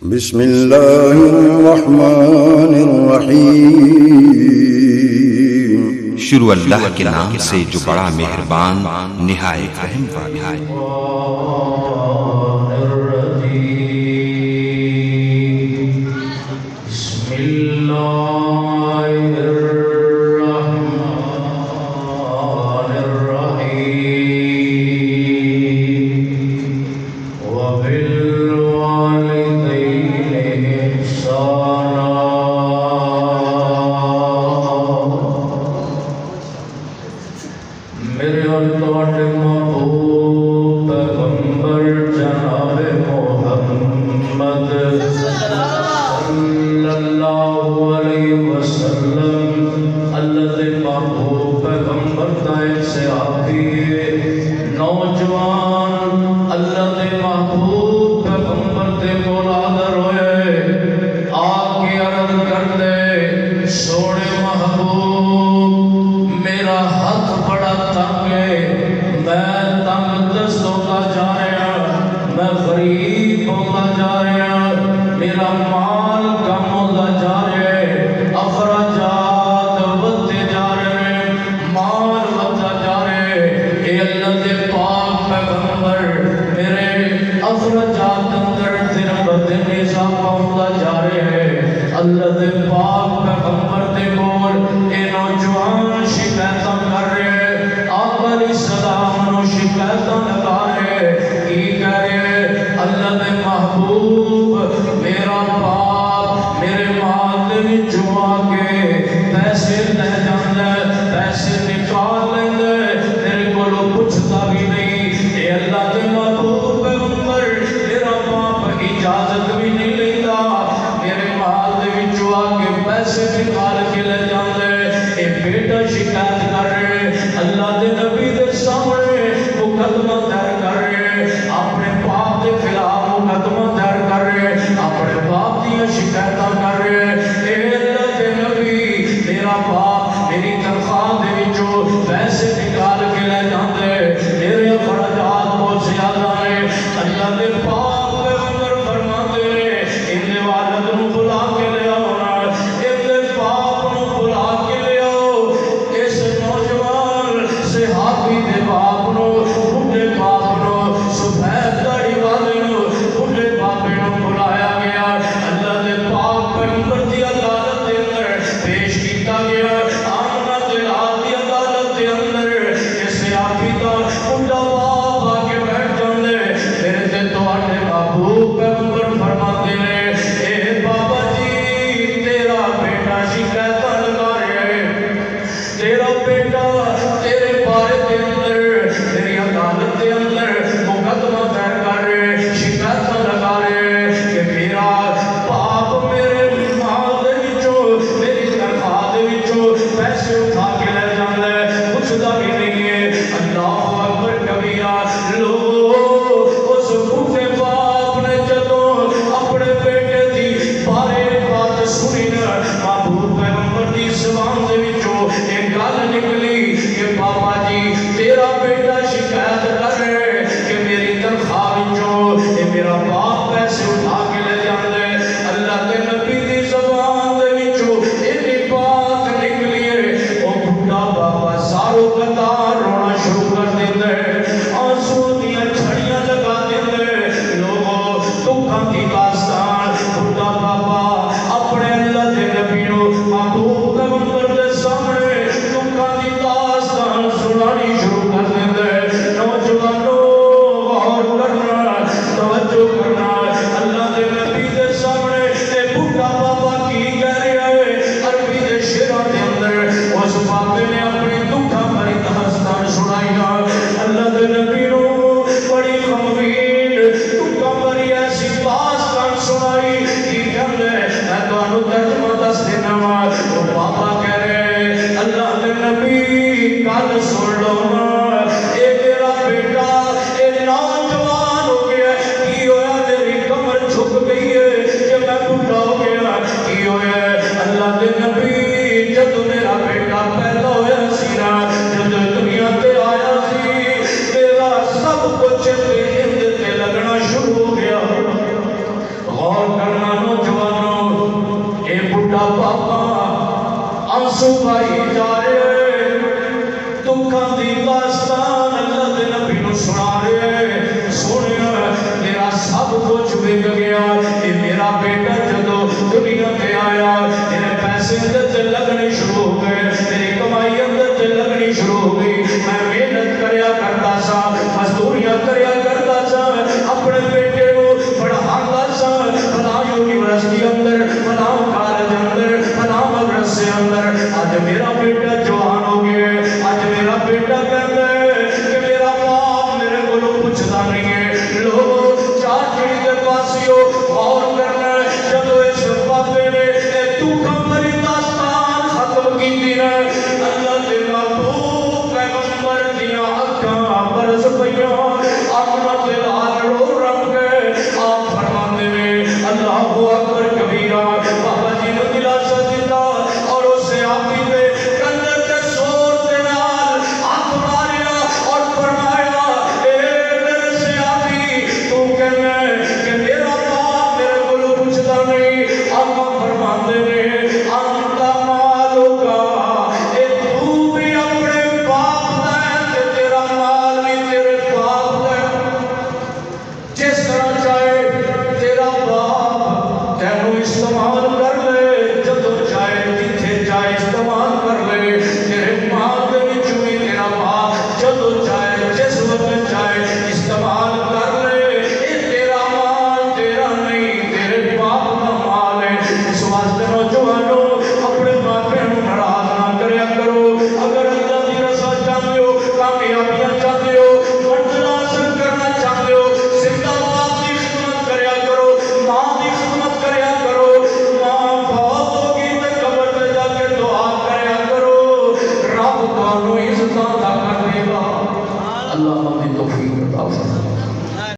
بسم اللہ الرحمن الرحیم، شروع اللہ کے نام سے جو بڑا مہربان نہایت رحم والا ہے۔ بسم اللہ الرحمن الرحیم، وبالوالدین احسانا۔ میرے اور تواڈے محبوب پیغمبر جناب محمد صلی اللہ علیہ وسلم، اللہ دے محبوب پیغمبر دا ایک صحابی نوجوان اللہ دے محبوب پیغمبر دے کول حاضر ہوئے، آ کے عرض کر دے سونے محبوب میرا ہاتھ بڑا تنگ ہے، میں تنگ دست ہوتا جا رہا، میں غریب ہوتا جا رہا، میرا مال کم ہوتا جا رہا ہے، اخراجات بڑھتے جا رہے ہیں، مال بڑھتا جا رہے ہیں۔ اے اللہ دے پاک پیغمبر، میرے اخراجات اندر دن بدن اضافہ ہوتا جا رہے ہیں۔ اللہ دے پاک پیغمبر دے کول اے نوجوان شکایتاں کر رہے ہیں، آقا علیہ السلام نو شکایتاں لگا رہے ہیں، کی کہہ رہے ہیں اللہ دے محبوب میرا باپ میرے مال دے وچوں آ کے پیسے لے جاندا ہے، پیسے نکال لیندا ہے، میرے کولوں پوچھدا بھی نہیں۔ اے اللہ دے محبوب پیغمبر میرا باپ اجازت بھی نہیں لیندا، میرے مال دے وچوں آ کے پیسے نکال کے لے جاندا ہے۔ اے بیٹا شکایت کر رہے اللہ دے نبی دے سامنے مقدمہ دائر کر رہے، اپنے باپ دے خلاف مقدمہ دائر کر رہے، اپنے باپ دیا شکایتاں کر رہے۔ اے اللہ دے نبی میرا باپ میری تنخواہ دے وچوں پیسے نکال کے لے جاندے، میرے اخراجات بہت زیادہ ہیں۔ اللہ دے پاک پیغمبر فرماندے نے ان دے والد نو بلا کے لے آؤ، ان دے باپ نو بلا کے لے آؤ۔ اس نوجوان صحابی دے باپ نو، بڈھے باپ نو، سفید داڑھی والے نو، بڈھے باپے نو بلایا گیا، اللہ دے پاک پیغمبر دی عدالت دے اندر پیش کیتا گیا۔ آمنہ دلال دی عدالت دے اندر یہ صحابی دا بڈھا باپ آ کے بیٹھ جاندے، میرے تے تواڈے محبوب پیغمبر فرماندے نے اے بابا جی تیرا بیٹا شکایتاں لگا رہا ہے، تیرا بیٹا تیرے بارے دے اندر تیری عدالت دے اندر مقدمہ دائر کر رہے، شکایتاں لگا رہے کہ میرا باپ میرے مال دے وچوں میری تنخواہ دے وچوں پیسے اٹھا کے لے جاندا ہے، پوچھدا بھی نہیں ہے۔ اللہ اکبر کبیرہ، لوگو اس بڈھے باپ نے جدوں اپنے بیٹے دی بارے بات سنی نا، محبوب پیغمبر دی زبان دے وچوں ایک گل نکلی کہ بابا جی تیرا بیٹا شکایت کر رہے کہ میری تنخواہ وچوں اے میرا باپ پیسے اٹھا کے لے جاندا ہے۔ اللہ کے نبی دی زبان دے وچوں ایک بات نکلی ہے، او بڈھا بابا سارو قطار رونا شروع کر دیندا ہے، آنسو دیاں چھڑیاں لگا دیندا ہے۔ لوگوں دکھاں دی داستان بڈھا بابا اپنے اللہ دے نبی نو محبوب پیغمبر دے سامنے دکھاں دی داستان سنانی شروع کر دیندا ہے۔ نوجوانوں غور کرنا، توجہ کرنا، اللہ دے نبی دے سامنے اے بڈھا بابا کی کہہ رہا ہے۔ عربی دے شعراں دے اندر اس بابے نے اپنی دکھاں بھری داستان سنائی نا، اللہ دے نبی نو بڑی غمگین دکھاں بھری ایسی داستان سنائی، کی کہندے میں تانوں ترجمہ دس دینا وا۔ غور کرنا نوجوانوں، اے بڑھا پاپا آنسو بھائی جا رہے، دکھاں دی داستان اللہ دے نبی نو سنا رہے، سونے میرا سب کچھ بک گیا، اے میرا بیٹا جدو دنیا تے آیا، میرے پیسے اندر تے لگنے شروع ہو گئے، میری کمائی اندر تے لگنی شروع ہو گئی، میں محنت کریا کرتا سا، مزدوریاں کریا کرتا سا، اپنے بیٹے کو پڑھاتا سا، فلاں یونیورسٹی اندر، فلاں کالج اندر، فلاں مدرسے اندر، آج میرا بیٹا جوان ہو گیا، آج میرا بیٹا کہتا ہے کہ میرا باپ میرے کو پوچھتا نہیں ہے، لوگ چاچڑی کے پاسیوں غور کرنا جدو اس بابے نے دکھاں بھری داستان ختم کی دی ہے، اللہ دے محبوب پیغمبر دیا اکھاں برس پئیاں، اپنا دلال رو رنگ گئے، آپ فرماندے نے اللہ اکبر کبیرہ، بابا جی نے دلاسا دیتا اور اسے آپی دے کندر کے سور دے نال ہاتھ ماریا اور فرمایا اے میرے سے آپی تو کہنا کہ میرا باپ میرے کو پوچھتا نہیں، آقا فرماندے نے انتا مالو کا، اے تو بھی اپنے باپ دا ہے کہ تیرا مال بھی تیرے باپ دا ہے، جس طرح چاہے تیرا باپ تینو استعمال کر لے، جدو چاہے جتھے چاہے استعمال کر لے، تیرے مال دے وچوں بھی تیرا باپ جدو چاہے جس وقت چاہے استعمال کر لے، اے تیرا مال تیرا نہیں تیرے باپ کا مال ہے، اس واسطے نوجوانوں اپنے ماں بہن ناراض نہ کریا کرو، اگر اللہ دی رضا چاہتے ہو، کامیابیاں چاہتے ہو، منزل حاصل کرنا چاہتے ہو، زندہ باپ کی خدمت کریا کرو، ماں کی خدمت کریا کرو، ماں بہت ہوگی تے قبر تے جا کے دعا کریا کرو، رب تانوں عزت عطا کر دے گا، اللہ ہمیں توفیق عطا فرمائے۔